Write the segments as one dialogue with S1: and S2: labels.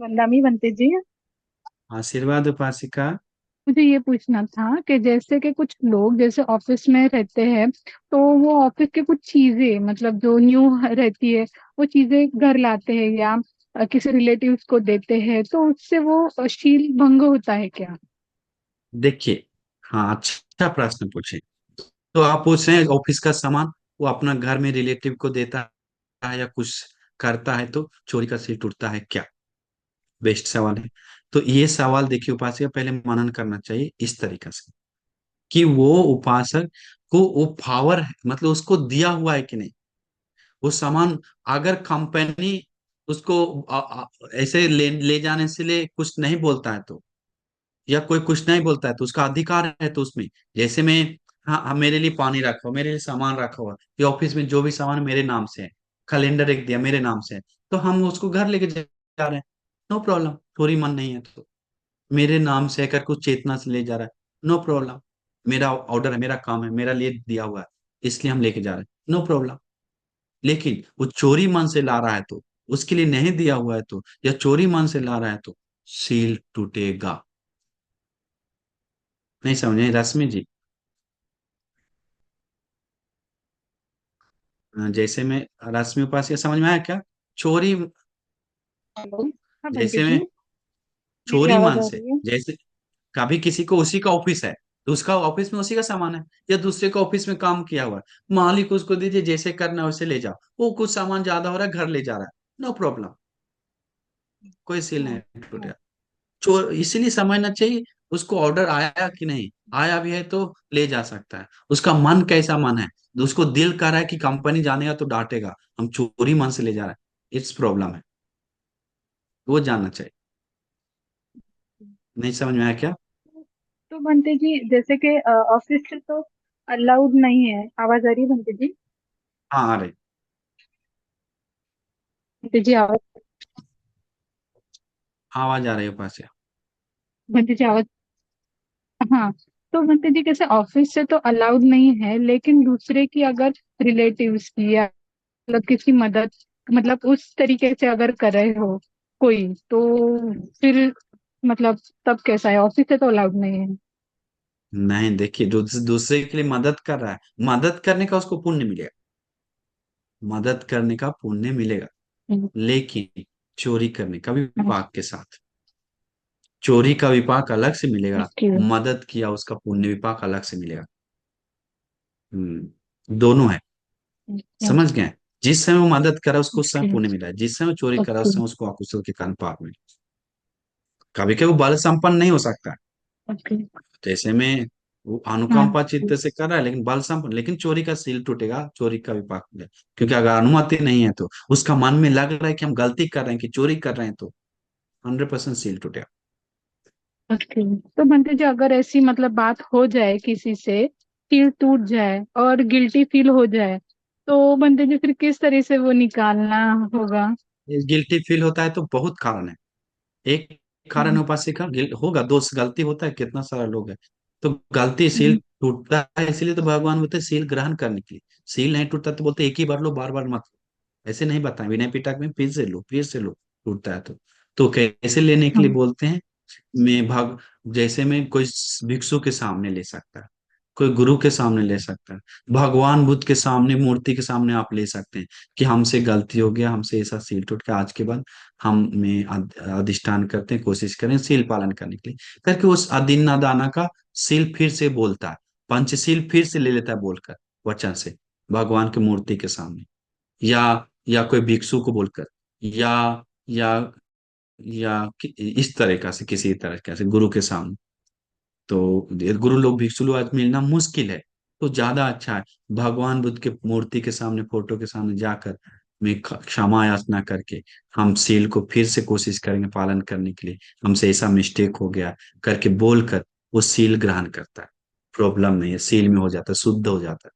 S1: वंदामी बनते जी।
S2: आशीर्वाद उपासिका।
S1: मुझे ये पूछना था कि जैसे कि कुछ लोग जैसे ऑफिस में रहते हैं, तो वो ऑफिस के कुछ चीजें मतलब जो न्यू रहती है वो चीजें घर लाते हैं या किसी रिलेटिव्स को देते हैं, तो उससे वो शील भंग होता है क्या?
S2: देखिए, हाँ, अच्छा प्रश्न पूछे। तो आप पूछ रहे हैं ऑफिस का सामान वो अपना घर में रिलेटिव को देता है या कुछ करता है तो चोरी का सिल टूटता है क्या? बेस्ट सवाल है। तो ये सवाल देखिए, उपासक पहले मनन करना चाहिए इस तरीके से कि वो उपासक को वो पावर है, मतलब उसको दिया हुआ है कि नहीं वो सामान। अगर कंपनी उसको ऐसे ले जाने से लिए कुछ नहीं बोलता है तो, या कोई कुछ नहीं बोलता है तो उसका अधिकार है तो उसमें। जैसे मैं, हाँ हाँ, मेरे लिए पानी रखा हो, मेरे लिए सामान रखा हुआ, ये ऑफिस में जो भी सामान मेरे नाम से है, कैलेंडर एक दिया मेरे नाम से है, तो हम उसको घर लेके जा रहे हैं, नो प्रॉब्लम। थोड़ी मन नहीं है तो मेरे नाम से अगर कुछ चेतना से ले जा रहा है, नो प्रॉब्लम। मेरा ऑर्डर है, मेरा काम है, मेरा लिए दिया हुआ है, इसलिए हम लेके जा रहे हैं, नो प्रॉब्लम। लेकिन वो चोरी मन से ला रहा है तो, उसके लिए नहीं दिया हुआ है तो, या चोरी मन से ला रहा है तो सील टूटेगा। नहीं समझे रश्मि जी? जैसे में रश्मि उपाध्याय समझ में आया क्या? चोरी,
S1: हेलो। हाँ बंटी
S2: जैसे
S1: जी।
S2: में
S1: मेरी
S2: चोरी
S1: आवाज
S2: मान
S1: आ
S2: से,
S1: रही है?
S2: जैसे कभी किसी को उसी का ऑफिस है तो उसका ऑफिस में उसी का सामान है, या दूसरे का ऑफिस में काम किया हुआ है, मालिक उसको दीजिए, जैसे करना है वैसे ले जाओ, वो कुछ सामान ज्यादा हो रहा है घर ले जा रहा है, नो प्रॉब्लम, कोई सील
S1: हाँ,
S2: नहीं
S1: हाँ।
S2: टूटेगा। चोर इसीलिए समझना चाहिए उसको ऑर्डर आया कि नहीं आया भी है तो ले जा सकता है, उसका मन कैसा मन है, उसको दिल कर रहा है कि कंपनी जानेगा तो डांटेगा, हम चोरी मन से ले जा रहे हैं, इट्स प्रॉब्लम है, वो जानना चाहिए। नहीं समझ में आया क्या?
S1: तो बंटी जी जैसे कि ऑफिस से तो अलाउड नहीं है। आवाज आ रही है बंटी जी?
S2: हाँ आ रही।
S1: बंटी जी आवाज।
S2: आवाज आ रही है पास से।
S1: बंटी जी आवाज। हाँ। तो बंटी जी कैसे ऑफिस से तो अलाउड नहीं है, लेकिन दूसरे की अगर रिलेटिव्स की या मतलब किसी मदद मतलब उस तरीके से अगर कर रहे हो कोई, तो फिर मतलब तब कैसा है? ऑफिस से तो अलाउड नहीं है।
S2: नहीं देखिए, जो दूसरे के लिए मदद कर रहा है, मदद करने का उसको पुण्य मिलेगा, मदद करने का पुण्य मिलेगा।
S1: हम्म।
S2: लेकिन चोरी करने का भी
S1: हाँ,
S2: विपाक के साथ, चोरी का विपाक अलग से मिलेगा,
S1: ओके।
S2: मदद किया उसका पुण्य विपाक अलग से मिलेगा। दोनों है। समझ गए? जिस समय वो मदद करा उसको उस समय
S1: ओके।
S2: पुण्य मिला है, जिस समय वो चोरी करा
S1: ओके।
S2: उस समय उसको अकुशल के कारण पाप मिला। कभी कभी वो बल संपन्न नहीं हो सकता,
S1: ओके।
S2: जैसे में वो
S1: हाँ।
S2: अनुकंपा चित्त से कर रहा है लेकिन बल संपन्न, लेकिन चोरी का सील टूटेगा, चोरी का विपाक मिलेगा। क्योंकि अगर अनुमति नहीं है तो, उसका मन में लग रहा है कि हम गलती कर रहे हैं कि चोरी कर रहे हैं तो 100% सील टूटेगा।
S1: ओके। तो बनते जी अगर ऐसी मतलब बात हो जाए किसी से, दिल टूट जाए और गिल्टी फील हो जाए, तो बनते जी फिर किस तरह से वो निकालना होगा?
S2: गिल्टी फील होता है तो बहुत कारण है। एक कारण
S1: हम्म।
S2: उपास्य का होगा, दोष गलती होता है, कितना सारा लोग है तो गलती, सील
S1: हम्म।
S2: टूटता है, इसलिए तो भगवान बोलते हैं सील ग्रहण करने के लिए। सील नहीं टूटता तो बोलते एक ही बार लो, बार बार मत लो। ऐसे नहीं बताएं विनय पिटक में, फिर से लो, फिर से लो, टूटता है तो कैसे लेने के लिए
S1: हम्म।
S2: बोलते हैं? मैं भाग, जैसे में कोई भिक्षु के सामने ले सकता है, कोई गुरु के सामने ले सकता है, भगवान बुद्ध के सामने, मूर्ति के सामने आप ले सकते हैं कि हमसे गलती हो गया, हमसे ऐसा सील टूट के आज के बाद हम में अधिष्ठान करते हैं, कोशिश करें सील पालन करने के लिए, करके उस अदिन्ना दाना का सील फिर से बोलता है, पंचशील फिर से ले लेता है बोलकर, वचन से, भगवान की मूर्ति के सामने, या या कोई भिक्षु को बोलकर, या या इस तरह का से, किसी तरह का से गुरु के सामने। तो ये गुरु लोग, भिक्षु लोग आज मिलना मुश्किल है, तो ज्यादा अच्छा है भगवान बुद्ध के मूर्ति के सामने, फोटो के सामने जाकर मैं क्षमा याचना करके हम सील को फिर से कोशिश करेंगे पालन करने के लिए, हमसे ऐसा मिस्टेक हो गया करके बोलकर वो सील ग्रहण करता है। प्रॉब्लम नहीं है, सील में हो जाता है, शुद्ध हो जाता है।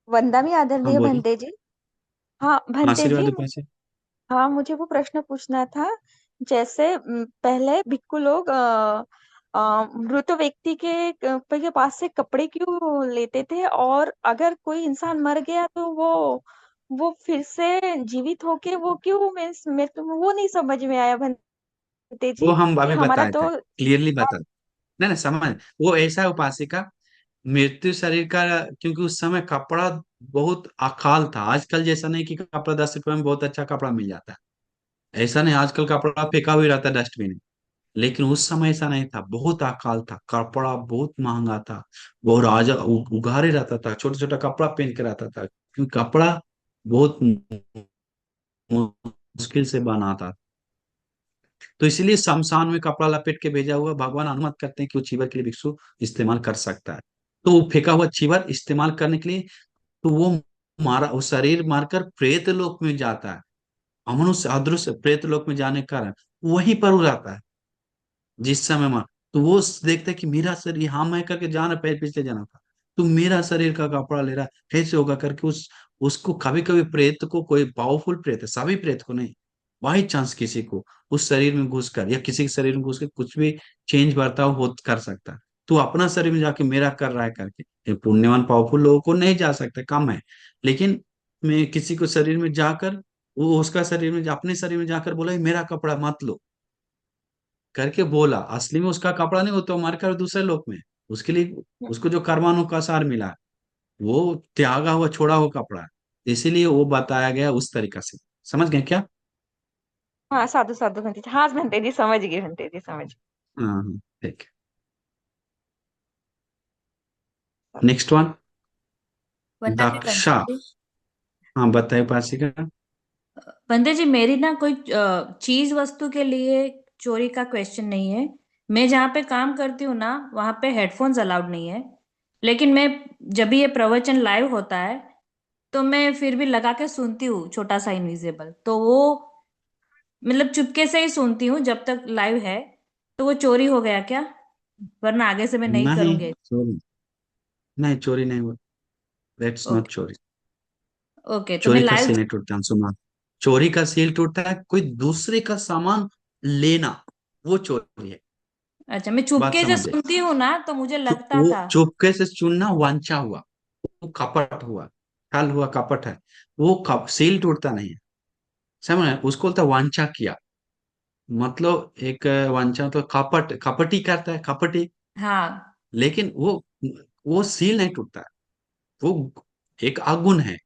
S1: वंदा भी आदरणीय
S2: हाँ बोलिए।
S1: भंते जी। हाँ भंते जी।
S2: आशीर्वाद उपास्य।
S1: हाँ मुझे वो प्रश्न पूछना था। जैसे पहले भिक्खु लोग मृत व्यक्ति के पास से कपड़े क्यों लेते थे, और अगर कोई इंसान मर गया तो वो
S3: वो फिर से जीवित होके वो क्यों, मीन्स मेरे को वो नहीं समझ में आया भंते
S2: वो
S3: जी।
S2: हम
S3: कि
S2: अभी
S3: हमारा
S2: बताए थे,
S3: तो
S2: क्लियरली बता। नहीं नहीं, समझ, वो ऐसा उपासिका, मृत्यु शरीर का, क्योंकि उस समय कपड़ा बहुत अकाल था। आजकल जैसा नहीं कि कपड़ा 10 रुपए में बहुत अच्छा कपड़ा मिल जाता है, ऐसा नहीं। आजकल कपड़ा फेंका हुआ रहता है डस्टबिन में, लेकिन उस समय ऐसा नहीं था, बहुत अकाल था, कपड़ा बहुत महंगा था। वो राजा उघारे रहता था, छोटा छोटा कपड़ा पहन के रहता था, क्योंकि कपड़ा बहुत मुश्किल से बना था। तो इसलिए शमशान में कपड़ा लपेट के भेजा हुआ, भगवान अनुमति करते हैं कि वो चीवर के लिए भिक्षु इस्तेमाल कर सकता है। तो वो फेंका हुआ चीवर इस्तेमाल करने के लिए, तो वो मारा, वो शरीर मारकर प्रेत लोक में जाता है। अमनुष्य अदृश्य प्रेत लोक में जाने के कारण वहीं पर वो रहता है जिस समय मार। तो वो देखता है कि मेरा शरीर, हाँ मैं करके जाना पिछले जाना था, तो मेरा शरीर का कपड़ा ले रहा है, कैसे होगा करके उसको कभी कभी प्रेत को, कोई पावरफुल प्रेत है, सभी प्रेत को नहीं, बाई चांस किसी को उस शरीर में घुसकर या किसी के शरीर में घुसकर कुछ भी चेंज बर्ताव हो कर सकता है। तो अपना शरीर में जाके मेरा कर रहा है करके, ये पुण्यवान पावरफुल लोगों को नहीं जा सकता, कम है। लेकिन मैं किसी को शरीर में जाकर, वो उसका शरीर में, अपने शरीर में जाकर बोला, "ये मेरा कपड़ा मत लो" करके बोला। असली में उसका कपड़ा नहीं, वो तो मारकर दूसरे लोक में, उसके लिए उसको जो कर्मानु का सार मिला है, वो त्यागा हुआ छोड़ा हुआ कपड़ा है। इसीलिए वो बताया गया उस तरीका से। समझ गए क्या?
S3: हाँ, साधु साधु भंते जी, हाँ भंते जी समझ गए, भंते जी समझ
S2: हाँ हाँ, ठीक। नेक्स्ट वन,
S4: वंदना जी,
S2: दक्षा।
S4: कंटिन्यू।
S2: हाँ बताइए उपासिका।
S4: वंदना जी, मेरी ना कोई चीज वस्तु के लिए चोरी का क्वेश्चन नहीं है। मैं जहाँ पे काम करती हूँ ना, वहाँ पे हेडफोन्स अलाउड नहीं है। लेकिन मैं, जब भी ये प्रवचन लाइव होता है, तो मैं फिर भी लगा के सुनती हूँ, छोटा सा इनविजिबल, तो वो मतलब चुपके से ही सुनती हूँ जब तक लाइव है। तो वो चोरी हो गया क्या? वरना आगे से मैं नहीं
S2: नहीं,
S4: करूंगी।
S2: चोरी नहीं, चोरी नहीं हुआ। That's not
S4: okay.
S2: चोरी।
S4: ओके, तो मैं
S2: चोरी का
S4: लाइव।
S2: सील नहीं टूटता, सुना। चोरी का सील टूटता है कोई दूसरे का सामान लेना, वो चोरी है।
S4: अच्छा, मैं
S2: बात
S4: चुपके से
S2: समझे?
S4: सुनती हूँ ना, तो मुझे
S2: तो
S4: लगता
S2: वो
S4: था।
S2: चुपके से चुनना वांछा हुआ, वो कपट हुआ, छल हुआ, कपट है। वो सील टूटता नहीं है, समझ रहे हैं? उसको बोलता है वांछा किया, मतलब एक वांछा मतलब कपट, कपटी करता है, कपटी।
S4: हाँ।
S2: लेकिन वो सील नहीं टूटता है, वो एक अवगुण है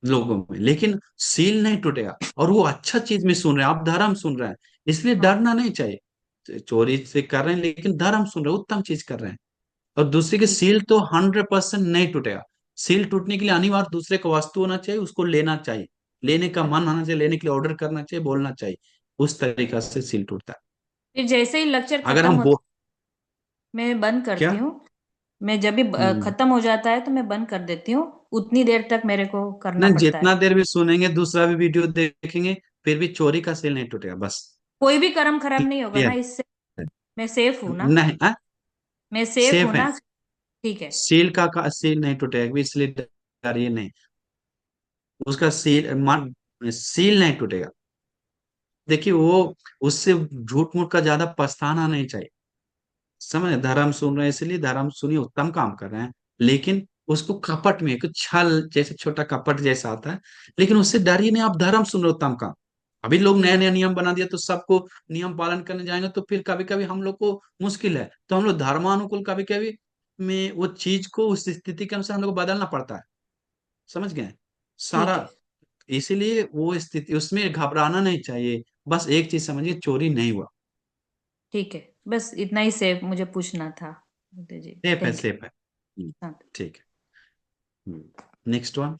S2: लोगों में, लेकिन सील नहीं टूटेगा। और वो अच्छा चीज में सुन रहे हैं, आप धर्म सुन रहे हैं, इसलिए
S4: हाँ।
S2: डरना नहीं चाहिए। चोरी से कर रहे हैं लेकिन धर्म सुन रहे हैं, उत्तम चीज कर रहे हैं। और दूसरे की
S4: ठीक।
S2: सील तो 100% नहीं टूटेगा। सील टूटने के लिए अनिवार्य दूसरे का वस्तु होना चाहिए, उसको लेना चाहिए, लेने का मन होना चाहिए, लेने के लिए ऑर्डर करना चाहिए, बोलना चाहिए। उस तरीका से सील टूटता
S4: फिर जैसे ही लेक्चर
S2: है। अगर
S4: खत्म
S2: हम
S4: होता, मैं बंद
S2: क्या?
S4: करती हूँ। मैं जब भी
S2: हम्म,
S4: खत्म हो जाता है तो मैं बंद कर देती हूँ। उतनी देर तक मेरे को करना
S2: ना,
S4: पड़ता है।
S2: जितना देर भी सुनेंगे, दूसरा भी वीडियो देखेंगे, फिर भी चोरी का सील नहीं टूटेगा, बस।
S4: कोई भी कर्म खराब नहीं होगा ना
S2: क्लियर?
S4: इससे? मैं सेफ हूँ ना?
S2: नहीं,
S4: मैं सेफ हूँ
S2: सेफ है।
S4: ना? ठीक है।
S2: सील नहीं टूटेगा, इसलिए डरिए नहीं। उसका सील नहीं टूटेगा। देखिए वो, उससे झूठ मूठ का ज्यादा पछताना नहीं चाहिए। समझ, धर्म सुन रहे हैं इसलिए धर्म सुनिए, उत्तम काम कर रहे हैं। लेकिन उसको कपट में, कुछ छल जैसे, छोटा कपट जैसा आता है, लेकिन उससे डरिए नहीं, आप धर्म सुन रहे हो, उत्तम काम। अभी लोग
S4: ठीक।
S2: नए नए नियम बना दिया तो सबको नियम पालन करने जाएंगे, तो फिर कभी कभी हम लोग को मुश्किल है, तो हम लोग धर्मानुकूल कभी कभी में वो चीज को, उस स्थिति के अनुसार हम लोग को बदलना पड़ता है। समझ गए? सारा,
S4: ठीक है।
S2: इसीलिए वो स्थिति, उसमें घबराना नहीं चाहिए। बस एक चीज समझिए, चोरी नहीं हुआ।
S4: ठीक है, बस इतना ही सेफ मुझे पूछना था। जी,
S2: सेफ है,
S4: थैंक यू।
S2: सेफ है।
S4: हाँ।
S2: ठीक है। नेक्स्ट वन,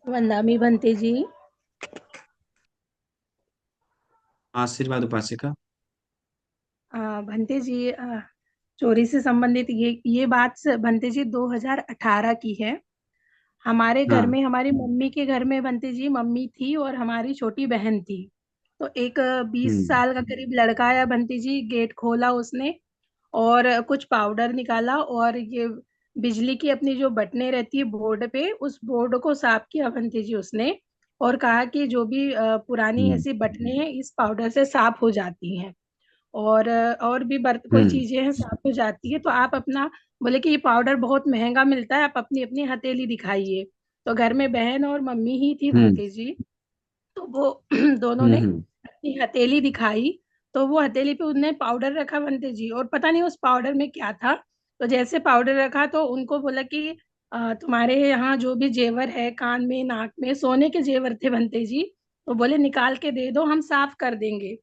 S5: वंदामी भंते जी।
S2: आशीर्वाद उपासिका।
S5: भंते जी, चोरी से संबंधित ये बात भंते जी 2018 की है। हमारे घर
S2: हाँ।
S5: में, हमारी मम्मी के घर में भंते जी, मम्मी थी और हमारी छोटी बहन थी। तो एक 20
S2: हम्म
S5: साल का करीब लड़का आया भंते जी, गेट खोला उसने और कुछ पाउडर निकाला और ये बिजली की अपनी जो बटनें रहती है बोर्ड पे, उस बोर्ड को साफ किया भंते जी उसने, और कहा कि जो भी पुरानी
S2: हम्म
S5: ऐसी बटनें हैं इस पाउडर से साफ हो जाती हैं, और भी कोई
S2: हम्म
S5: चीजें हैं साफ हो जाती है, तो आप अपना, बोले कि ये पाउडर बहुत महंगा मिलता है, आप अपनी अपनी हथेली दिखाइए। तो घर में बहन और मम्मी ही थी
S2: हम्म
S5: बंटी जी। तो वो दोनों ने
S2: हम्म
S5: अपनी हथेली दिखाई। तो वो हथेली पे उनने पाउडर रखा बंटी जी, और पता नहीं उस पाउडर में क्या था। तो जैसे पाउडर रखा तो उनको बोला कि तुम्हारे यहाँ जो भी जेवर है, कान में नाक में सोने के जेवर थे बंटी जी, तो बोले निकाल के दे दो, हम साफ कर देंगे।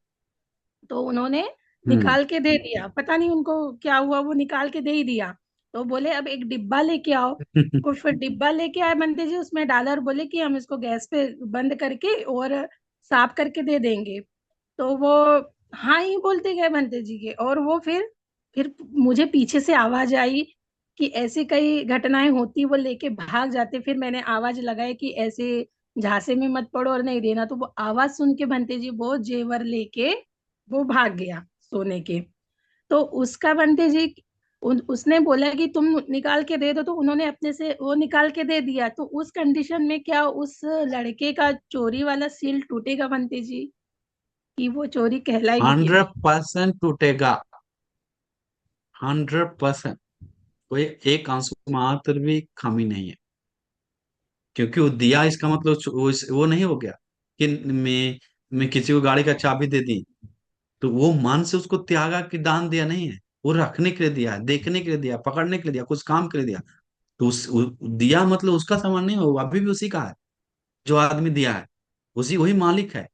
S5: तो उन्होंने
S2: हम्म
S5: निकाल के दे दिया, पता नहीं उनको क्या हुआ, वो निकाल के दे ही दिया। तो बोले अब एक डिब्बा लेके आओ। तो फिर डिब्बा लेके आए बंटी जी, उसमें डाला और बोले कि हम इसको गैस पे बंद करके और साफ करके दे देंगे। तो वो हाँ ही बोलते गए बंटी जी के, और वो फिर मुझे पीछे से आवाज आई कि ऐसी कई घटनाएं होती, वो लेके भाग जाते। फिर मैंने आवाज लगाई कि ऐसे झांसे में मत पड़ो और नहीं देना। तो वो आवाज सुन के बंटी जी वो जेवर लेके वो भाग गया सोने के। तो उसका बंटी जी उसने बोला कि तुम निकाल के दे दो, तो उन्होंने अपने से वो निकाल के दे दिया। तो उस कंडीशन में क्या उस लड़के का चोरी वाला सील टूटेगा बंटी जी, कि वो चोरी कहलाएगी कि नहीं?
S2: 100% टूटेगा। 100%। कोई एक आंसू मात्र भी कमी नहीं है। क्योंकि वो दिया, इसका मतलब वो नहीं हो गया कि मैं किसी को गाड़ी का चाबी दे दी, तो वो मन से उसको त्यागा कि दान दिया नहीं है। वो रखने के लिए दिया है, देखने के लिए दिया, पकड़ने के लिए दिया, कुछ काम के लिए दिया। तो दिया मतलब उसका सामान नहीं हो, वो अभी भी उसी का है। जो आदमी दिया है उसी वही मालिक है।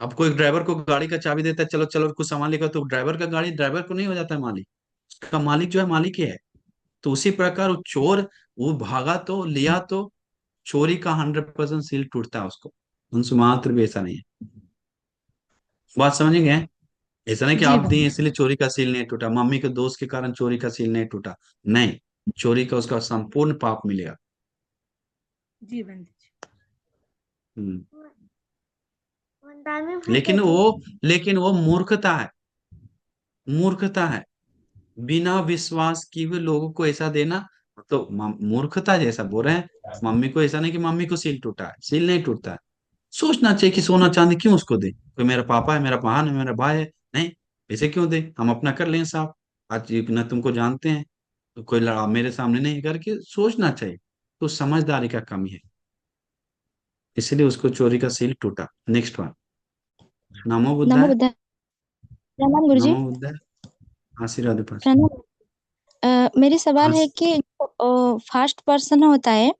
S2: अब कोई ड्राइवर को गाड़ी का चाबी देता है, चलो चलो कुछ सामान लेकर, तो ड्राइवर का गाड़ी ड्राइवर को नहीं हो जाता है मालिक। उसका मालिक जो है मालिक ही है। तो उसी प्रकार वो चोर, वो भागा तो लिया तो चोरी का 100% सील टूटता है उसको। उनसे मात्र भी ऐसा नहीं है। बात समझ गए? ऐसा नहीं कि
S5: जी
S2: आप दिए
S5: बंटी।
S2: इसलिए चोरी का सील नहीं टूटा, मम्मी के दोस्त के कारण चोरी का सील नहीं टूटा। नहीं, चोरी का उसका संपूर्ण पाप मिलेगा।
S5: जी बंटी जी।
S2: हम्म। लेकिन वो मूर्खता है। मूर्खता है। बिना विश्वास किए हुए लोगों को ऐसा देना, तो मूर्खता जैसा बोल रहे हैं। मम्मी को ऐसा नहीं कि मम्मी को सील टूटा है, सील नहीं टूटता है। सोचना चाहिए कि सोना चांदी क्यों उसको दे, कोई मेरा पापा है, मेरा बहन है, मेरा भाई है। नहीं, ऐसे क्यों दे, हम अपना कर लें साहब। आज न तुमको जानते हैं, तो कोई लड़ा मेरे सामने नहीं करके सोचना चाहिए। तो समझदारी का कमी है, इसलिए उसको चोरी का सील टूटा। Next one. नमो
S6: नमो
S2: बुद्धाय।
S6: बुद्धाय। प्रणाम गुरुजी।
S2: नमो बुद्धाय। आशीर्वाद पास।
S6: प्रणाम। मेरी सवाल है
S2: आस,
S6: कि फर्स्ट पर्सन होता है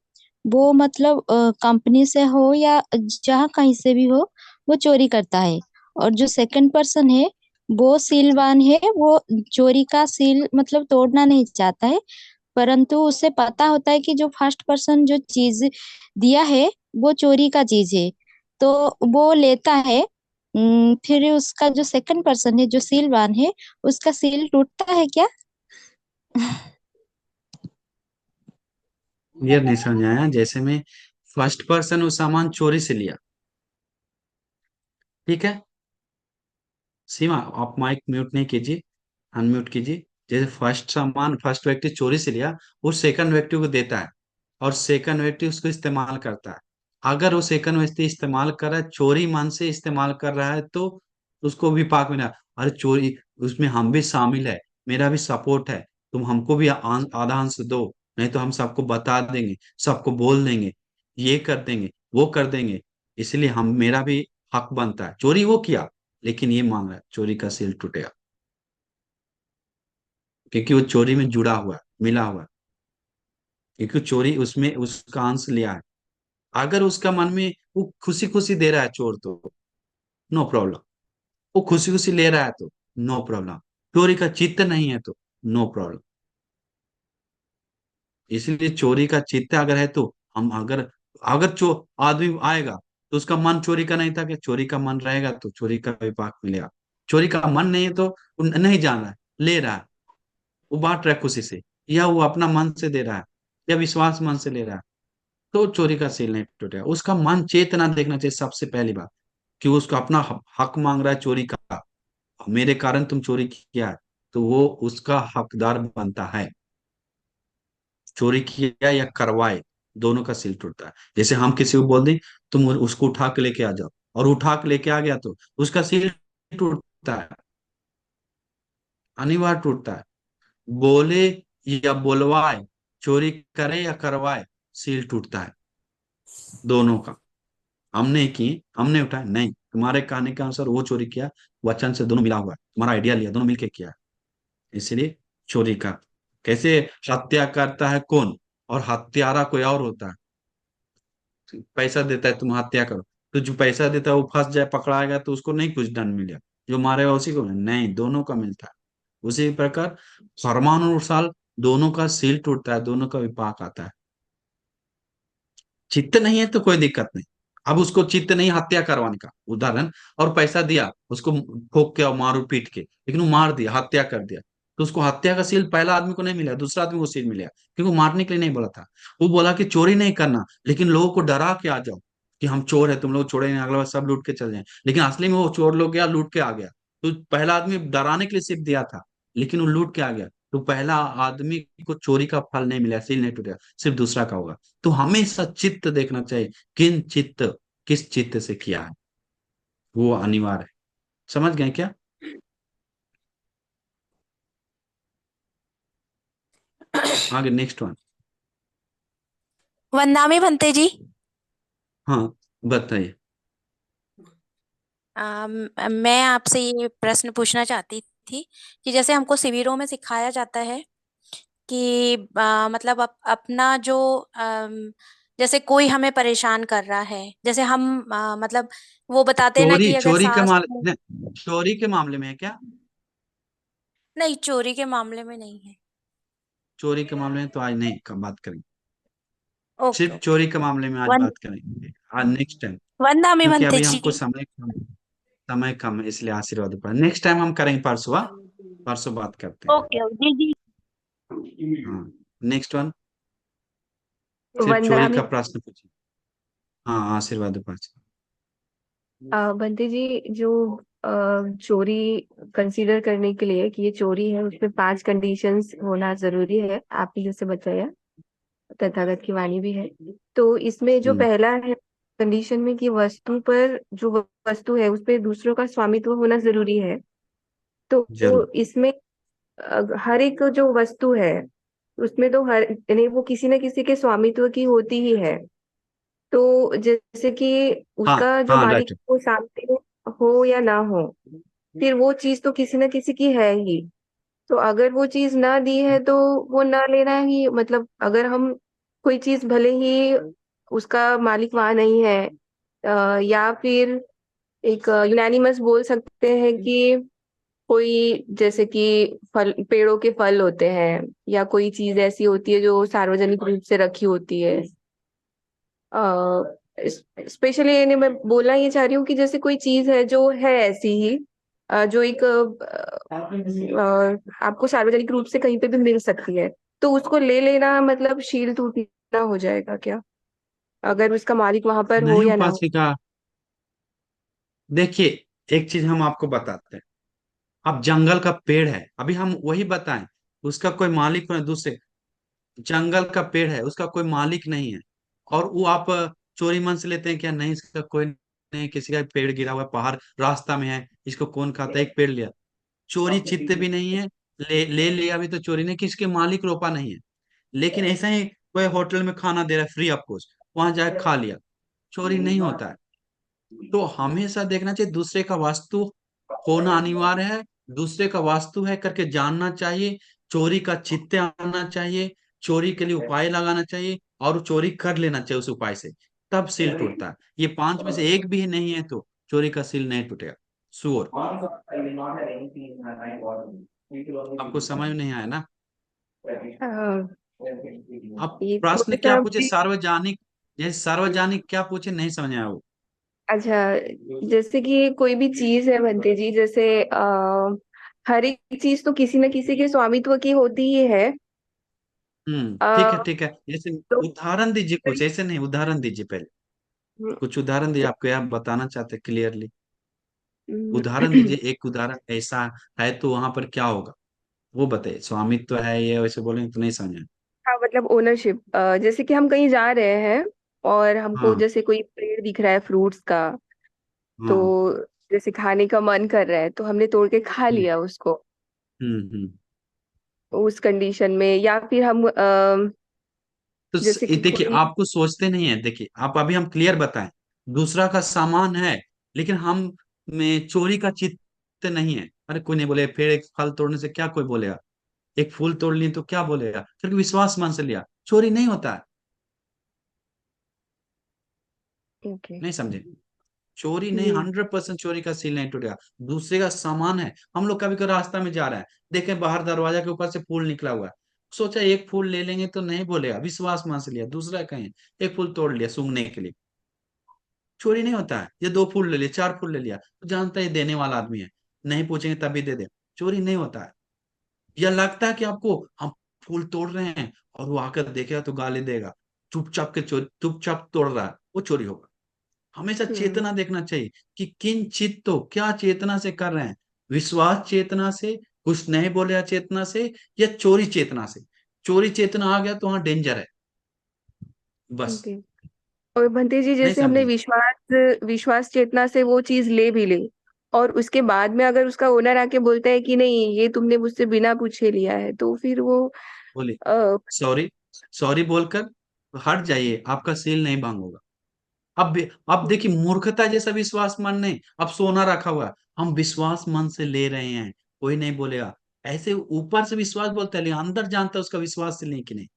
S6: वो मतलब कंपनी से हो या जहाँ कहीं से भी हो, वो चोरी करता है। और जो सेकंड पर्सन है वो सीलवान है, वो चोरी का सील मतलब तोड़ना नहीं चाहता है, परंतु उसे पता होता है कि जो फर्स्ट पर्सन जो चीज दिया है वो चोरी का चीज है, तो वो लेता है। फिर उसका जो सेकंड पर्सन है जो सीलवान है, उसका सील टूटता है क्या?
S2: ये नहीं समझ आया। जैसे में फर्स्ट पर्सन वो सामान चोरी से लिया, ठीक है। सीमा, आप माइक म्यूट नहीं कीजिए, अनम्यूट कीजिए। जैसे फर्स्ट सामान फर्स्ट व्यक्ति चोरी से लिया, वो सेकंड व्यक्ति को देता है, और सेकंड व्यक्ति उसको इस्तेमाल करता है। अगर वो सेकंड व्यक्ति इस्तेमाल कर रहा है, चोरी मन से इस्तेमाल कर रहा है, तो उसको भी पाक मिला। अरे चोरी, उसमें हम भी शामिल है, मेरा भी सपोर्ट है, तुम हमको भी आधा अंश दो, नहीं तो हम सबको बता देंगे, सबको बोल देंगे, ये कर देंगे, वो कर देंगे। इसलिए हम, मेरा भी हक बनता है। चोरी वो किया, लेकिन ये मांग रहा है चोरी का सील टूटेगा, क्योंकि वो चोरी में जुड़ा हुआ है, मिला हुआ है। क्योंकि चोरी उसमें उसका अंश लिया है। अगर उसका मन में वो खुशी खुशी दे रहा है चोर, तो नो प्रॉब्लम। वो खुशी खुशी ले रहा है तो नो प्रॉब्लम। चोरी का चित्त नहीं है तो नो प्रॉब्लम। इसलिए चोरी का चित्त अगर है तो हम, अगर अगर चो आदमी आएगा तो उसका मन चोरी का नहीं था, कि चोरी का मन रहेगा तो चोरी का विपाक मिलेगा। चोरी का मन नहीं है तो वो नहीं जान रहा है, ले रहा है, वो बांट रहा है खुशी से, या वो अपना मन से दे रहा है, या विश्वास मन से ले रहा है, तो चोरी का सील नहीं टूटेगा। उसका मन चेतना देखना चाहिए सबसे पहली बात, कि वो उसको अपना हक मांग रहा है चोरी का, मेरे कारण तुम चोरी किया है, तो वो उसका हकदार बनता है। चोरी किया या करवाए, दोनों का सील टूटता है। जैसे हम किसी को बोल दें तुम उसको उठा के लेके आ जाओ, और उठा के लेके आ गया, तो उसका सील टूटता है, अनिवार्य टूटता है। बोले या बोलवाए, चोरी करे या करवाए, सील टूटता है। दोनों का। हमने की, हमने उठाया नहीं, तुम्हारे कहने के अनुसार वो चोरी किया, वचन से दोनों मिला हुआ है, तुम्हारा आइडिया लिया, दोनों मिलके किया, इसलिए चोरी का। कैसे हत्या करता है कौन, और हत्यारा कोई और होता है। पैसा देता है तुम हत्या करो, तो जो पैसा देता है वो फंस जाए, पकड़ाएगा तो उसको नहीं कुछ दंड मिलेगा, जो मारेगा उसी को नहीं, दोनों का मिलता है। उसी प्रकार फरमानुसार दोनों का सील टूटता है, दोनों का विपाक आता है। चित्त नहीं है तो कोई दिक्कत नहीं। अब उसको चित्त नहीं हत्या करवाने का उदाहरण, और पैसा दिया उसको ठोक के और मारू पीट के, लेकिन वो मार दिया, हत्या कर दिया, तो उसको हत्या का सील पहला आदमी को नहीं मिला, दूसरा आदमी को सील मिला, क्योंकि वो मारने के लिए नहीं बोला था। वो बोला कि चोरी नहीं करना, लेकिन लोगों को डरा के आ जाओ कि हम चोर है, तुम लोग छोड़े नहीं, अगला बार सब लूट के चल जाए, लेकिन असली में वो चोर लोग गया लूट के आ गया। तो पहला आदमी डराने के लिए सिर्फ दिया था, लेकिन वो लूट के आ गया, तो पहला आदमी को चोरी का फल नहीं मिला, सील नहीं टूटा, सिर्फ दूसरा का होगा। तो हमेशा चित्त देखना चाहिए, किन चित्त, किस चित्त से किया है, वो अनिवार्य है। समझ गए क्या? आगे नेक्स्ट वन।
S7: वंदामी भंते जी।
S2: हाँ बताइए।
S7: मैं आपसे ये प्रश्न पूछना चाहती थी कि जैसे हमको शिविरों में सिखाया जाता है कि मतलब अपना जो जैसे कोई हमें परेशान कर रहा है, जैसे हम मतलब वो बताते हैं ना
S2: चोरी,
S7: कि अगर
S2: चोरी के
S7: सास
S2: मामले, चोरी के मामले में है क्या?
S7: नहीं, चोरी के मामले में नहीं है।
S2: चोरी के मामले में तो आज नहीं बात करेंगे,
S7: ओके
S2: सिर्फ
S7: ओके।
S2: चोरी के मामले में आज
S7: वन
S2: बात करेंगे, आज नेक्स्ट टाइम।
S7: वंदामी
S2: क्योंकि
S7: भंते
S2: अभी
S7: जी।
S2: हमको समय कम है, इसलिए आशीर्वाद ऊपर, नेक्स्ट टाइम हम करेंगे परसों, हाँ? परसों बात करते हैं।
S7: ओके जी जी।
S2: हाँ नेक्स्ट वन, सिर्फ चोरी
S8: वंदना
S2: का
S8: में
S2: प्रश्न पूछिए। हाँ आशीर्वाद ऊपर।
S8: बंटी जी, जो चोरी कंसीडर करने के लिए कि ये चोरी है, उसमें 5 कंडीशंस होना जरूरी है, आपने जैसे बताया, तथागत की वाणी भी है। तो इसमें जो
S2: हम्म,
S8: पहला है कंडीशन में कि वस्तु पर, जो वस्तु है उस पे दूसरों का स्वामित्व होना जरूरी है। तो
S2: जरूर।
S8: इसमें हर एक जो वस्तु है उसमें तो हर, यानी वो किसी न किसी के स्वामित्व की होती ही है। तो जैसे कि
S2: हाँ
S8: उसका जो
S2: हाँ
S8: मालिक
S2: राइट।
S8: वो सामने हो या ना हो, फिर वो चीज तो किसी न किसी की है ही। तो अगर वो चीज ना दी है तो वो ना लेना ही, मतलब अगर हम कोई चीज भले ही उसका मालिक वहां नहीं है, या फिर एक यूनानिमस बोल सकते हैं कि कोई, जैसे कि फल, पेड़ों के फल होते हैं, या कोई चीज ऐसी होती है जो सार्वजनिक रूप से रखी होती है। स्पेशली मैं बोलना ये चाह रही हूँ कि जैसे कोई चीज है जो है ऐसी ही, जो एक आपको सार्वजनिक रूप से कहीं पे भी मिल सकती है, तो उसको ले लेना मतलब शील टूटना हो जाएगा क्या, अगर उसका मालिक वहां पर हो
S2: नहीं
S8: या ना हो?
S2: उपासिका, देखिए एक चीज हम आपको बताते हैं। अब जंगल का पेड़ है, अभी हम वही बताएं, उसका कोई मालिक हो दूसरे, जंगल का पेड़ है उसका कोई मालिक नहीं है, और वो आप चोरी मन से लेते हैं क्या? नहीं, इसका कोई नहीं, किसी का पेड़ गिरा हुआ है, पहाड़ रास्ता में है, इसको कौन खाता है, एक पेड़ लिया, चोरी चित्त भी नहीं है, ले लिया भी तो चोरी नहीं, किसके मालिक रोपा नहीं है। लेकिन ऐसा ही कोई होटल में खाना दे रहा है फ्री ऑफ कॉस्ट, वहां जाके खा लिया, चोरी नहीं होता है। तो हमेशा देखना चाहिए दूसरे का वास्तु होना अनिवार्य है, दूसरे का वास्तु है करके जानना चाहिए, चोरी का चित्त आना चाहिए, चोरी के लिए उपाय लगाना चाहिए, और चोरी कर लेना चाहिए उस उपाय से, तब सील टूटता है। ये 5 में से एक भी नहीं है तो चोरी का सील नहीं टूटेगा। श्योर। आपको समझ में नहीं आया ना?
S8: अ,
S2: अब
S8: ये
S2: प्रश्न
S8: थोड़ा
S2: क्या
S8: सा
S2: पूछे, सार्वजनिक, ये सार्वजनिक क्या पूछे, नहीं समझ आया वो।
S8: अच्छा, जैसे कि कोई भी चीज है बनते जी, जैसे हर एक चीज तो किसी न किसी के स्वामित्व की होती ही है।
S2: ठीक है
S8: आ,
S2: ठीक है, जैसे
S8: तो
S2: उदाहरण दीजिए कुछ, ऐसे नहीं, उदाहरण दीजिए पहले, कुछ उदाहरण दीजिए, आपको आप बताना चाहते क्लियरली, उदाहरण दीजिए, एक उदाहरण ऐसा है तो वहां पर क्या होगा वो बताइए, स्वामित्व है ये, वैसे बोलेंगे तो नहीं समझे।
S8: हाँ, मतलब ओनरशिप, जैसे कि हम कहीं जा रहे हैं और हमको
S2: हाँ
S8: जैसे कोई पेड़ दिख रहा है फ्रूट्स का, तो
S2: हाँ।
S8: जैसे खाने का मन कर रहा है तो हमने तोड़ के खा
S2: हम्म
S8: लिया उसको
S2: हम्म।
S8: उस कंडीशन में, या फिर हम
S2: तो
S8: जैसे कि
S2: देखिए
S8: कोई
S2: आपको सोचते नहीं है, देखिए आप अभी हम क्लियर बताएं, दूसरा का सामान है लेकिन हम में चोरी का चित्त नहीं है। अरे कोई नहीं बोले, फिर एक फल तोड़ने से क्या कोई बोलेगा, एक फूल तोड़ लिए तो क्या बोलेगा, क्योंकि विश्वास मन से लिया, चोरी नहीं होता है।
S8: ओके।
S2: नहीं समझे, चोरी नहीं,
S8: जी
S2: 100% चोरी का सील नहीं टूटेगा। दूसरे का सामान है, हम लोग कभी कभी रास्ता में जा रहे हैं, देखे बाहर दरवाजा के ऊपर से फूल निकला हुआ है, सोचा एक फूल ले लेंगे तो नहीं बोलेगा, विश्वास मान से लिया, दूसरा कहीं एक फूल तोड़ लिया सूंघने के लिए, चोरी नहीं होता है। ये 2 फूल ले लिया, 4 फूल ले लिया, तो जानता है ये देने वाला आदमी है, नहीं पूछेंगे तभी दे दे, चोरी नहीं होता है। या लगता है कि आपको हम फूल तोड़ रहे हैं और वो आकर देखेगा तो गाली देगा, चुपचाप के चोरी, चुपचाप तोड़ रहा है, वो चोरी होगा। हमेशा
S8: हम्म
S2: चेतना देखना चाहिए कि किन चित्तो क्या चेतना से कर रहे हैं, विश्वास चेतना से, कुछ नहीं बोले चेतना से, या चोरी चेतना से। चोरी चेतना आ गया तो वहां डेंजर है, बस।
S8: ओके। और भंते जी,
S2: नहीं
S8: जैसे हमने
S2: समझे,
S8: विश्वास विश्वास चेतना से वो चीज ले भी ले, और उसके बाद में अगर उसका ओनर आके बोलता है कि नहीं ये तुमने मुझसे बिना पूछे लिया है, तो फिर वो
S2: बोलिए
S8: आ,
S2: सॉरी, सॉरी बोलकर हट जाइए, आपका सील नहीं भंग होगा। अब देखिए मूर्खता जैसा विश्वास मन नहीं, अब सोना रखा हुआ है, हम विश्वास मन से ले रहे हैं, कोई नहीं बोलेगा, ऐसे ऊपर से विश्वास बोलता है लेकिन अंदर जानता है उसका विश्वास से नहीं कि नहीं।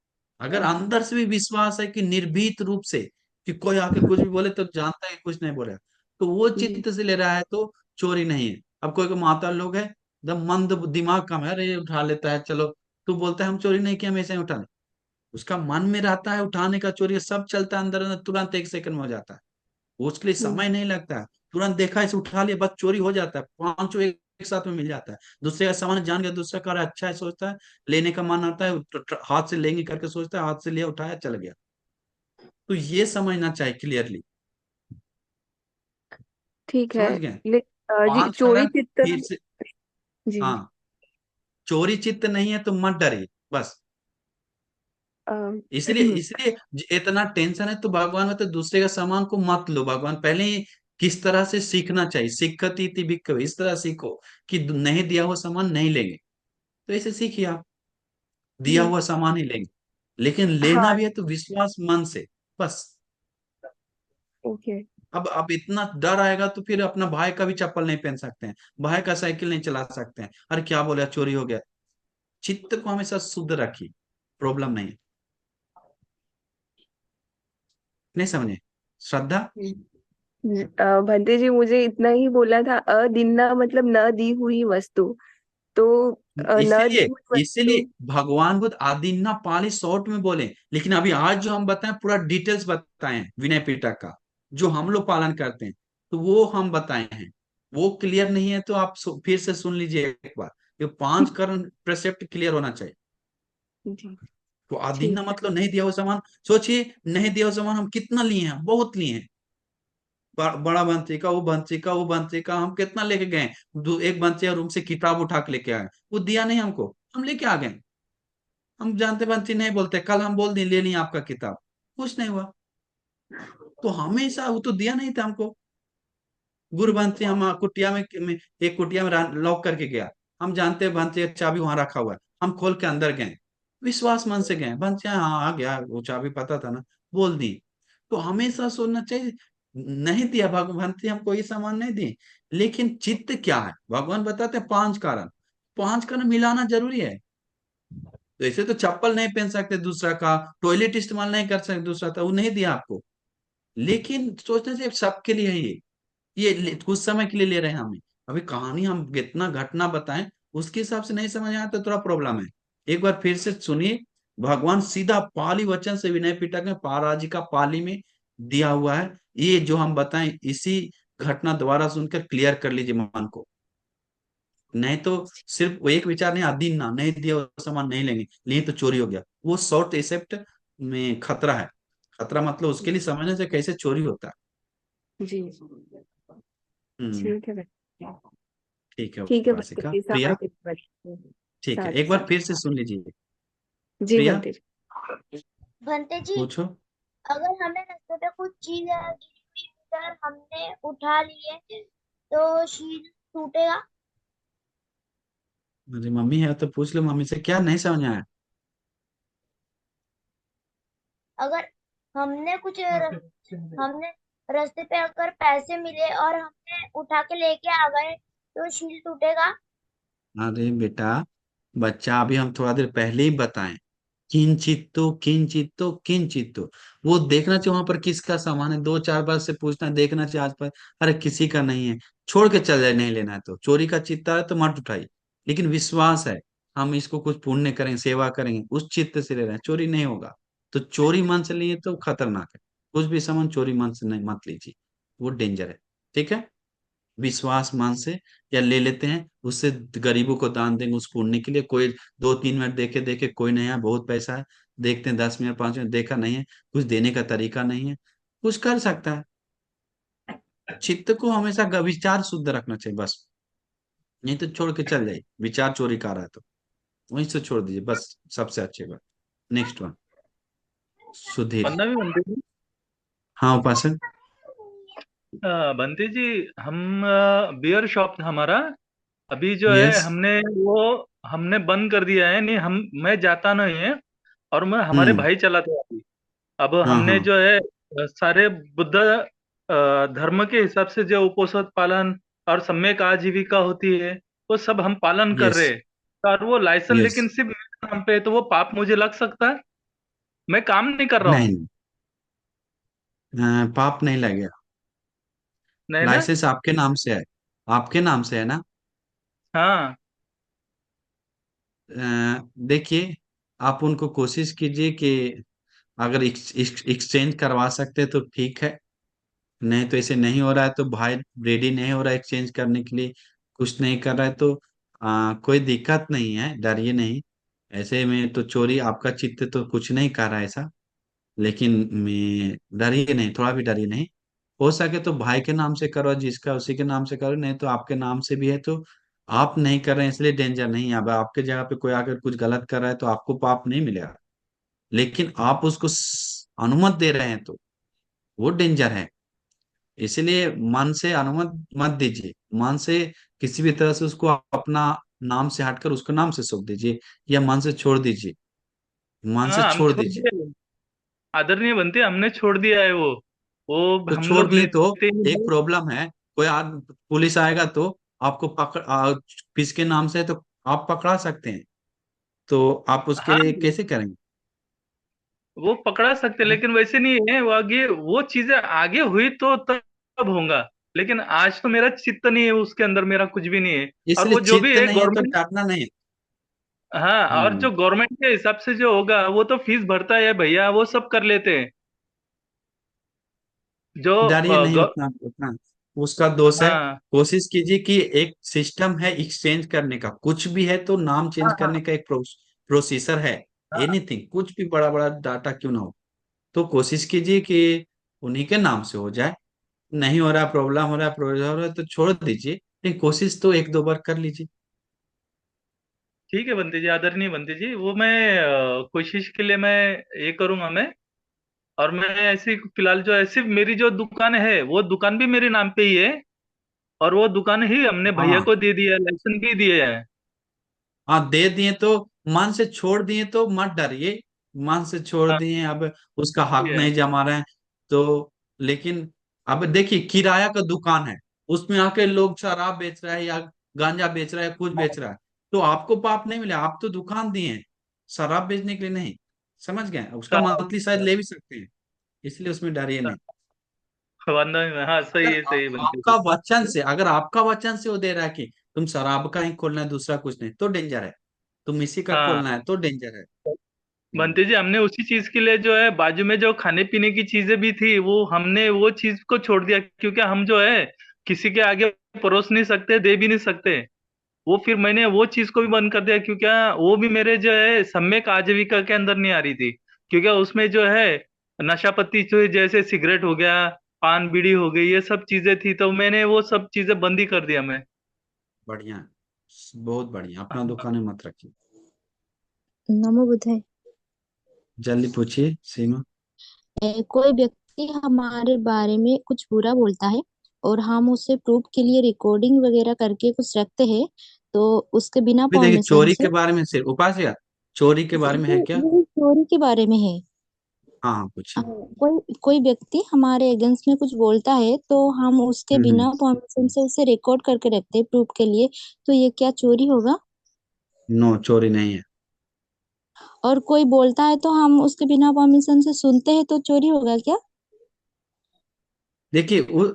S2: अगर अंदर से भी विश्वास है कि निर्भीत रूप से कि कोई आके कुछ भी बोले तो जानता है कि कुछ नहीं बोलेगा, तो वो
S8: जी
S2: चित्त से ले रहा है तो चोरी नहीं है। अब कोई कोई माता लोग है एकदम मंद दिमाग कम है, अरे ये उठा लेता है चलो, तू बोलता है हम चोरी नहीं किया, हमेशा ही उठा ले, उसका मन में रहता है उठाने का, चोरी सब चलता है अंदर अंदर, तुरंत 1 सेकंड में हो जाता है, उसके लिए
S8: हम्म
S2: समय नहीं लगता है, तुरंत देखा इसे उठा लिया बस चोरी हो जाता है, पांचों एक साथ में मिल जाता है। दूसरे का सामान जान गया, दूसरा कर अच्छा है, सोचता है लेने का मन आता है, हाथ से लेंगे करके सोचता है, हाथ से लिया उठाया चल गया। तो ये समझना चाहिए क्लियरली,
S8: ठीक है।
S2: समझ गए।
S8: जी,
S2: पांच
S8: चोरी
S2: कारण
S8: चित्त।
S2: फिर से,
S8: जी
S2: हाँ, चोरी चित्त नहीं है तो मत डरिए बस।
S8: अ,
S2: इसलिए इसलिए इतना टेंशन है तो भगवान में तो दूसरे का सामान को मत लो, भगवान पहले ही किस तरह से सीखना चाहिए, सिक्खति इति भिक्खवे, इस तरह सीखो कि नहीं दिया हुआ सामान नहीं लेंगे, तो ऐसे सीखिए आप, दिया
S8: जी
S2: हुआ सामान ही लेंगे, लेकिन लेना
S8: हाँ।
S2: भी है तो विश्वास मन से, बस।
S8: ओके।
S2: अब इतना डर आएगा तो फिर अपना भाई का भी चप्पल नहीं पहन सकते हैं, भाई का साइकिल नहीं चला सकते हैं, अरे क्या बोला चोरी हो गया। चित्त को हमेशा शुद्ध रखिए, प्रॉब्लम नहीं है। नहीं समझे, श्रद्धा।
S8: भंते जी, मुझे इतना ही बोला था, अदिन्ना मतलब न दी हुई वस्तु। तो न दी
S2: इसीलिए
S8: हुई वस्तु।
S2: इसीलिए भगवान बुद्ध आदिन्ना पाली शॉर्ट में बोले, लेकिन अभी आज जो हम बताएं पूरा डिटेल्स बताए हैं विनय पिटक का, जो हम लोग पालन करते हैं, तो वो हम बताए हैं। वो क्लियर नहीं है तो आप फिर से सुन लीजिए एक बार, ये 5 करण प्रेसेप्ट क्लियर होना चाहिए।
S8: जी
S2: तो आदिन्ना
S8: ठीक है।
S2: मतलब नहीं दिया हुआ सामान, सोचिए नहीं दिया हुआ सामान हम कितना लिए हैं, बहुत लिए हैं, बड़ा बंसी का, वो बंसी का, वो बंसी का, हम कितना लेके गए, एक बंसी रूम से किताब उठा के लेके आए, वो दिया नहीं हमको, हम लेके आ गए। हम जानते बंसी नहीं बोलते, कल हम बोल दें ले ली आपका किताब, कुछ नहीं हुआ, तो हमेशा वो तो दिया नहीं था हमको। गुरु बंसी हम कुटिया में एक कुटिया में लॉक करके गया, हम जानते हैं बंसी का चाबी वहां रखा हुआ है, हम खोल के अंदर गए, विश्वास मन से गए, बंसी हाँ आ गया, वो चाबी पता था ना, बोल दी। तो हमेशा सोचना चाहिए नहीं दिया भगवान से हम कोई सामान नहीं दिए, लेकिन चित्त क्या है, भगवान बताते हैं 5 कारण, 5 कारण मिलाना जरूरी है। तो ऐसे तो चप्पल नहीं पहन सकते दूसरा का, टॉयलेट इस्तेमाल नहीं कर सकते दूसरा था, वो नहीं दिया आपको, लेकिन सोचने से सबके लिए है ये कुछ समय के लिए ले रहे हैं हमें। अभी कहानी हम कितना घटना बताएं, उसके हिसाब से नहीं समझ आया तो थोड़ा प्रॉब्लम है। एक बार फिर से सुनिए, भगवान सीधा पाली वचन से विनय पिटक में पाराजी का पाली में दिया हुआ है, ये जो हम बताएं इसी घटना द्वारा सुनकर क्लियर कर लीजिए मन को, नहीं तो सिर्फ वो एक विचार नहीं, आदि ना नहीं दिया वो सामान नहीं लेंगे, नहीं तो चोरी हो गया, वो शॉर्ट एसेप्ट में खतरा है। खतरा मतलब उसके लिए समझने से कैसे चोरी होता है।
S8: जी
S2: हम्म,
S8: ठीक है भैया।
S2: ठीक है
S8: ठीक है भंते
S2: वासिका,
S8: जी,
S2: प्रिया,
S8: समझ गई।
S2: ठीक है
S8: साथ
S2: एक बार
S8: साथ।
S2: फिर से सुन लीजिए।
S8: जी
S2: प्रिया
S8: भंते जी।
S9: भंते जी,
S2: पूछो।
S9: अगर हमें रास्ते पे कुछ चीज गिरी हुई मिलकर हमने उठा ली है तो शील टूटेगा?
S2: मेरी मम्मी है तो पूछ लो मम्मी से, क्या नहीं समझ आया।
S9: अगर हमने कुछ हमने रास्ते पे अगर पैसे मिले और हमने उठा के लेके आ गए तो शील टूटेगा।
S2: अरे बेटा, बच्चा अभी हम थोड़ा देर पहले ही बताएं, किंचितो किंचितो किंचितो। वो देखना चाहिए वहां पर किसका सामान है, दो चार बार से पूछना, देखना चाहिए आसपास। अरे किसी का नहीं है, छोड़ के चल जाए, नहीं लेना है तो। चोरी का चित्त है तो मत उठाई, लेकिन विश्वास है हम इसको कुछ पुण्य करेंगे, सेवा करेंगे, उस चित्त से ले रहे हैं, चोरी नहीं होगा। तो चोरी मन से लिए तो खतरनाक है। कुछ भी सामान चोरी मन से नहीं, मत लीजिए, वो डेंजर है। ठीक है, विश्वास मान से या ले लेते हैं, उससे गरीबों को दान देंगे उस पुण्य के लिए। कोई 2-3 मिनट देखे देखे, कोई नहीं है, बहुत पैसा है, देखते हैं 10 मिनट 5 मिनट, देखा नहीं है, कुछ देने का तरीका नहीं है, कुछ कर सकता है। चित्त को हमेशा विचार शुद्ध रखना चाहिए बस। नहीं तो छोड़ के चल जाइए, विचार चोरी का रहा है तो वहीं से छोड़ दीजिए बस, सबसे अच्छी बात। Next one, Sudhir.
S10: बंदा भी बनते जी।
S2: हाँ उपासक।
S10: बनते जी, हम बियर शॉप था हमारा। अभी जो है
S2: यस।
S10: हमने बंद कर दिया है। नहीं, मैं जाता नहीं है, और मैं हमारे
S2: हम्म।
S10: भाई चलाते हैं अभी। अब
S2: हाँ
S10: हमने
S2: हाँ।
S10: जो है सारे बुद्ध धर्म के हिसाब से जो उपोषण पालन और सम्यक आजीविका होती है, वो सब हम पालन कर
S2: यस।
S10: रहे हैं। और वो लाइसेंस
S2: यस।
S10: लेकिन सिर्फ मेरे नाम पे है, तो वो पाप मुझे लग सकता है? मैं काम नहीं कर रहा हूँ।
S2: नहीं, पाप नहीं लगेगा।
S10: नहीं ना?
S2: लाइसेंस आपके नाम से है, आपके नाम से है ना।
S10: हाँ।
S2: देखिए, आप उनको कोशिश कीजिए कि अगर एक्सचेंज करवा सकते हैं तो ठीक है, नहीं तो ऐसे नहीं हो रहा है तो भाई रेडी नहीं हो रहा है एक्सचेंज करने के लिए, कुछ नहीं कर रहा है तो कोई दिक्कत नहीं है, डरिए नहीं। ऐसे में तो चोरी आपका चित्त तो कुछ नहीं कर रहा है ऐसा, लेकिन मैं डरिए नहीं, थोड़ा भी डरिए नहीं। हो सके तो भाई के नाम से करो, जिसका उसी के नाम से करो, नहीं तो आपके नाम से भी है तो आप नहीं कर रहे हैं इसलिए डेंजर नहीं है। अब आपके जगह पे कोई आकर कुछ गलत कर रहा है तो आपको पाप नहीं मिलेगा, लेकिन आप उसको अनुमति दे रहे हैं तो वो डेंजर है। इसलिए मन से अनुमति मत दीजिए, मन से किसी भी तरह से उसको अपना नाम से हटकर उसको नाम से सौंप दीजिए, या मन से छोड़ दीजिए, मन से
S10: हाँ, हम
S2: छोड़
S10: छोड़
S2: दीजिए।
S10: दिए। आदरणीय बनते, हमने छोड़ दिया है वो
S2: तो
S10: हम
S2: छोड़
S10: लोग
S2: दिए तो
S10: लेते नहीं
S2: एक
S10: है।
S2: प्रॉब्लम है, कोई पुलिस आएगा तो आपको पकड़ किसके नाम से है तो आप पकड़ा सकते हैं, तो आप उसके
S10: हाँ,
S2: लिए कैसे करेंगे।
S10: वो पकड़ा सकते,
S2: हाँ?
S10: लेकिन वैसे नहीं है। वो चीजें आगे हुई तो तब होगा। लेकिन आज तो मेरा चित्त नहीं है उसके अंदर, मेरा कुछ भी नहीं है। और
S2: इसलिए
S10: वो जो भी
S2: चित्त
S10: है
S2: नहीं है तो
S10: गवर्नमेंट।
S2: डरना नहीं है।
S10: हाँ, और जो
S2: हम्म।
S10: गवर्नमेंट के हिसाब से जो होगा वो तो फीस भरता है भैया, वो सब कर लेते हैं। जो
S2: डरिए नहीं उतना उतना, उसका दोष है।
S10: हाँ,
S2: कोशिश कीजिए कि एक सिस्टम है एक्सचेंज करने का, कुछ भी है तो नाम चेंज
S10: हाँ,
S2: करने
S10: हाँ,
S2: का एक प्रोसीजर है।
S10: हाँ।
S2: एनीथिंग, कुछ भी बड़ा बड़ा डाटा क्यों ना हो, तो कोशिश कीजिए कि उन्हीं के नाम से हो जाए। नहीं हो रहा, प्रॉब्लम हो रहा है, प्रॉब्लम हो रहा है तो छोड़ दीजिए, लेकिन कोशिश तो 1-2 बार कर लीजिए।
S10: ठीक है बंटी जी, आदरणीय बंटी जी, वो मैं कोशिश के लिए मैं ये करूंगा मैं। और मैं ऐसी फिलहाल जो है सिर्फ मेरी जो दुकान है, वो दुकान भी मेरे नाम पे ही है। और वो दुकान ही हमने भैया
S2: हाँ
S10: को दे दिया है, लाइसेंस भी दिए हैं।
S2: हाँ, दे दिए तो मन से छोड़ दिए तो मत डरिए, मन से छोड़
S10: हाँ,
S2: दिए, अब उसका हक
S10: ये है।
S2: नहीं जमा रहे हैं तो। लेकिन अब देखिए, किराया का दुकान है, उसमें आके लोग शराब बेच रहा है या गांजा बेच रहा है, कुछ बेच रहा है, तो आपको पाप नहीं मिला, आप तो दुकान दिए हैं शराब बेचने के लिए नहीं। समझ गए, उसका मंथली शायद ले भी सकते हैं, इसलिए उसमें डरिए नहीं।
S10: हाँ, सही है, सही है बंटी
S2: आपका
S10: जी।
S2: वचन से, अगर आपका वचन से वो दे रहा है कि तुम शराब का ही खोलना है, दूसरा कुछ नहीं, तो डेंजर है। तुम इसी का
S10: हाँ,
S2: खोलना है तो डेंजर है। हम्म।
S10: बंटी जी, हमने उसी चीज के लिए जो है बाजू में जो खाने पीने की चीजें भी थी, वो हमने वो चीज को छोड़ दिया, क्योंकि हम जो है किसी के आगे परोस नहीं सकते, दे भी नहीं सकते। वो फिर मैंने वो चीज को भी बंद कर दिया, क्योंकि वो भी मेरे जो है सम्यक आजीविका के अंदर नहीं आ रही थी। क्योंकि उसमें जो है नशा पत्ती जो है, जैसे सिगरेट हो गया, पान बीड़ी हो गई, ये सब चीजें थी, तो मैंने वो सब चीजें बंद ही कर दिया मैं।
S2: बढ़िया, बहुत बढ़िया, अपना दुकान में मत रखिए।
S6: नमो बुद्धाय।
S2: जल्दी पूछिए सीमा।
S6: कोई व्यक्ति हमारे बारे में कुछ बुरा बोलता है और हम उसे प्रूफ के लिए रिकॉर्डिंग वगैरह करके कुछ रखते हैं, तो उसके बिना
S2: भी देखिए,
S6: परमिशन
S2: चोरी
S6: से।
S2: के बारे में सिर्फ उपास यार, चोरी के बारे में है क्या।
S6: ये चोरी के बारे में है।
S2: हाँ हाँ पूछिए।
S6: कोई कोई व्यक्ति हमारे अगेंस्ट में कुछ बोलता है तो हम उसके
S2: हम्म।
S6: बिना परमिशन से उसे रिकॉर्ड करके रखते हैं प्रूफ के लिए, तो ये क्या चोरी होगा?
S2: नो, चोरी नहीं है।
S6: और कोई बोलता है तो हम उसके बिना परमिशन से सुनते हैं तो चोरी होगा क्या?
S2: देखिए वो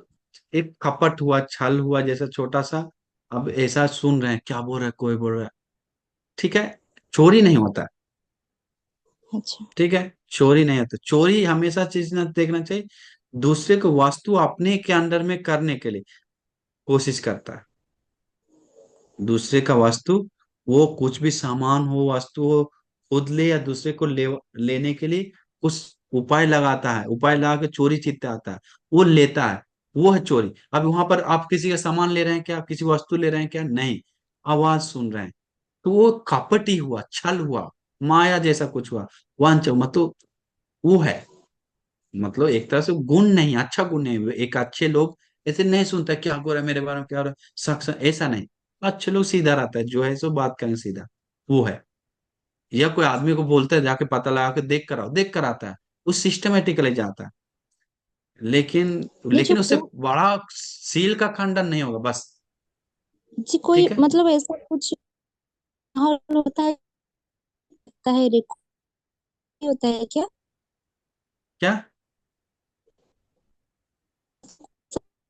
S2: एक कपट हुआ, छल हुआ, जैसा छोटा सा। अब ऐसा सुन रहे हैं, क्या बोल रहा है, कोई बोल रहा है, ठीक है, चोरी नहीं होता।
S6: अच्छा।
S2: ठीक है, चोरी नहीं होता। चोरी हमेशा चीज ना देखना चाहिए, दूसरे को वस्तु अपने के अंडर में करने के लिए कोशिश करता है। दूसरे का वस्तु, वो कुछ भी सामान हो, वस्तु हो, खुद ले या दूसरे को लेने के लिए उस उपाय लगाता है, उपाय लगा के चोरी चित्ते आता है, वो लेता है, वो है चोरी। अब वहां पर आप किसी का सामान ले रहे हैं क्या, किसी वस्तु ले रहे हैं क्या, नहीं, आवाज सुन रहे हैं, तो वो कपटी हुआ, छल हुआ, माया जैसा कुछ हुआ, वांछा मतलब वो है। मतलब एक तरह से गुण नहीं, अच्छा गुण नहीं। एक अच्छे लोग ऐसे नहीं सुनता क्या हो रहा है मेरे बारे में, क्या हो रहा है, शख्स ऐसा नहीं। अच्छे लोग सीधा रहता है, जो है सो बात करें सीधा, वो है। या कोई आदमी को बोलता है जाके पता लगा के देख कर आओ, देख कर आता है, वो सिस्टमेटिकली जाता है। लेकिन
S6: ये जो
S2: लेकिन उससे बड़ा सील का खंडन नहीं होगा बस।
S6: जी कोई
S2: ठीक है।
S6: मतलब ऐसा कुछ माहौल होता है रिकॉर्ड होता है क्या?
S2: क्या?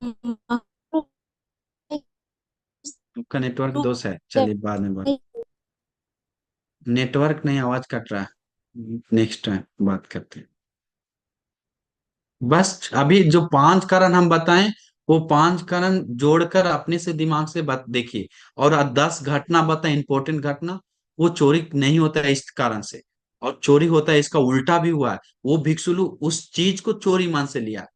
S6: माहौल
S2: आपका नेटवर्क दोष है, चलिए बाद में बात। नेटवर्क नहीं, आवाज कट रहा है, नेक्स्ट टाइम बात करते हैं। बस अभी जो 5 कारण हम बताएं, वो 5 कारण जोड़कर अपने से दिमाग से देखिए, और 10 घटना बताएं, इंपॉर्टेंट घटना। वो चोरी नहीं होता है इस कारण से, और चोरी होता है इसका उल्टा भी हुआ है। वो भिक्षु लोग उस चीज को चोरी मन से लिया,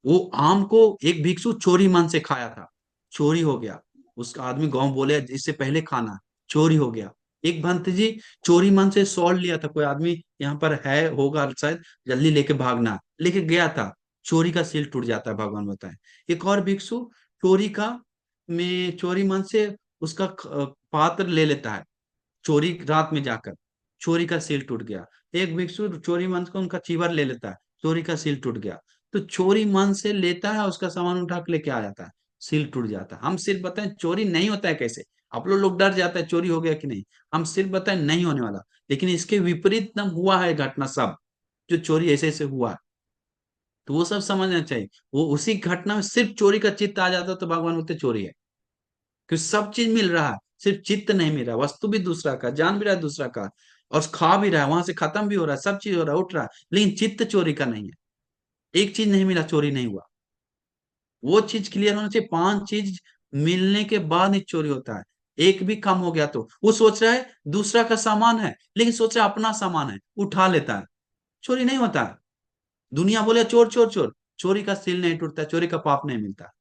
S2: वो आम को एक भिक्षु चोरी मन से खाया था, चोरी हो गया। उसका आदमी गांव बोले इससे पहले खाना, चोरी हो गया। एक भंत जी चोरी मन से सॉल्ट लिया था, कोई आदमी यहाँ पर है होगा शायद, जल्दी लेके भागना, लेके गया था, चोरी का सील टूट जाता है, भगवान बताए। एक और भिक्षु चोरी का में चोरी मन से उसका पात्र ले लेता है, चोरी रात में जाकर, चोरी का सील टूट गया। एक भिक्षु चोरी मन से उनका चीवर ले लेता है, चोरी का सील टूट गया। तो चोरी मन से लेता है, उसका सामान उठा के लेके आ जाता है, सील टूट जाता है। हम सिर्फ बताएं चोरी नहीं होता है कैसे। आप लोग डर जाते हैं चोरी हो गया कि नहीं, हम सिर्फ बताएं नहीं होने वाला, लेकिन इसके विपरीत न हुआ है घटना सब, जो चोरी ऐसे ऐसे हुआ है, तो वो सब समझना चाहिए। वो उसी घटना में सिर्फ चोरी का चित्त आ जाता तो भगवान बोलते चोरी है, क्योंकि सब चीज मिल रहा है, सिर्फ चित्त नहीं मिल रहा, वस्तु भी दूसरा का, जान भी रहा है दूसरा का, और खा भी रहा है, वहां से खत्म भी हो रहा है, सब चीज हो रहा है, उठ रहा है, लेकिन चित्त चोरी का नहीं है। एक चीज नहीं मिला, चोरी नहीं हुआ। वो चीज क्लियर होना चाहिए, 5 चीज मिलने के बाद ही चोरी होता है। एक भी कम हो गया तो वो सोच रहा है दूसरा का सामान है, लेकिन सोच रहा है अपना सामान है, उठा लेता है, चोरी नहीं होता है। दुनिया बोले चोर चोर चोर, चोरी का सील नहीं टूटता, चोरी का पाप नहीं मिलता।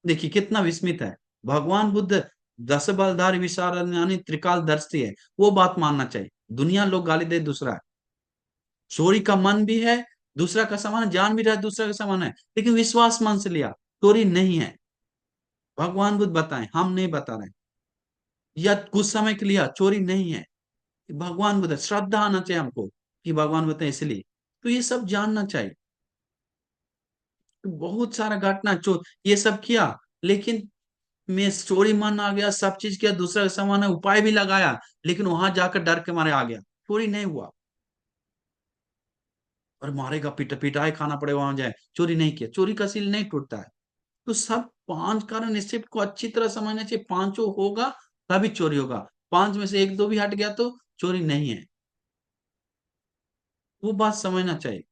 S2: देखिए कितना विस्मित है भगवान बुद्ध, 10 बलधारी विशारद यानी त्रिकाल दर्शी है, वो बात मानना चाहिए। दुनिया लोग गाली दे दूसरा है, चोरी का मन भी है, दूसरा का सामान है, जान भी रहा है दूसरा का सामान है, लेकिन विश्वास मन से लिया, चोरी नहीं है। भगवान बुद्ध बताएं, हम नहीं बता रहे। या कुछ समय के लिए चोरी नहीं है, भगवान बुद्ध, श्रद्धा आना चाहिए हमको कि भगवान बताए इसलिए, तो ये सब जानना चाहिए। तो बहुत सारा घटना ये सब किया, लेकिन मैं चोरी मन आ गया, सब चीज किया, दूसरा का सामान है, उपाय भी लगाया, लेकिन वहां जाकर डर के मारे आ गया, चोरी नहीं हुआ। और मारेगा, पिटाई खाना पड़ेगा, वहां जाए, चोरी नहीं किया, चोरी का सील नहीं टूटता है। तो सब 5 कारण इस शिफ्ट को अच्छी तरह समझना चाहिए, पांचों होगा तभी चोरी होगा, 5 में से 1 2 भी हट गया तो चोरी नहीं है, वो बात समझना चाहिए,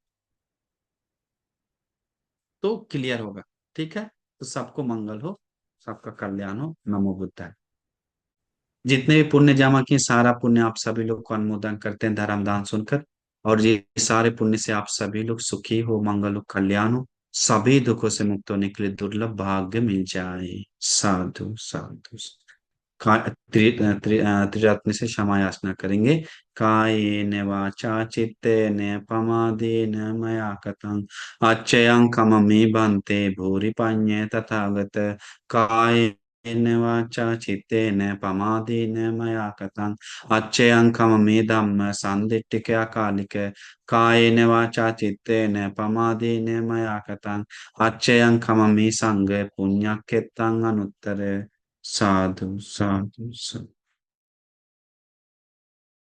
S2: तो क्लियर होगा। ठीक है, तो सबको मंगल हो, सबका कल्याण हो, नमो बुद्धाय। जितने भी पुण्य जमा किए, सारा पुण्य आप सभी लोग को अनुमोदन करते हैं धर्म दान सुनकर, और ये सारे पुण्य से आप सभी लोग सुखी हो, मंगल हो, कल्याण हो, सभी दुखों से मुक्त होने के लिए दुर्लभ भाग्य मिल जाए। साधु साधु। त्रिरत्न से क्षमा याचना करेंगे। कायेन वाचा चित्तेन प्रमादेन मया कृतं अच्छयं कममे भन्ते भूरि तथागत। कायेन वाचा चित्तेन पमादेन मया कथं अच्छेयं खममे धम्म सन्दिट्टिके अकालिके कायेन वाचा चित्तेन पमादेन मया कथं अच्छेयं खममे संग पुण्यक्षेत्रं अनुत्तरे साधु साधु साधु।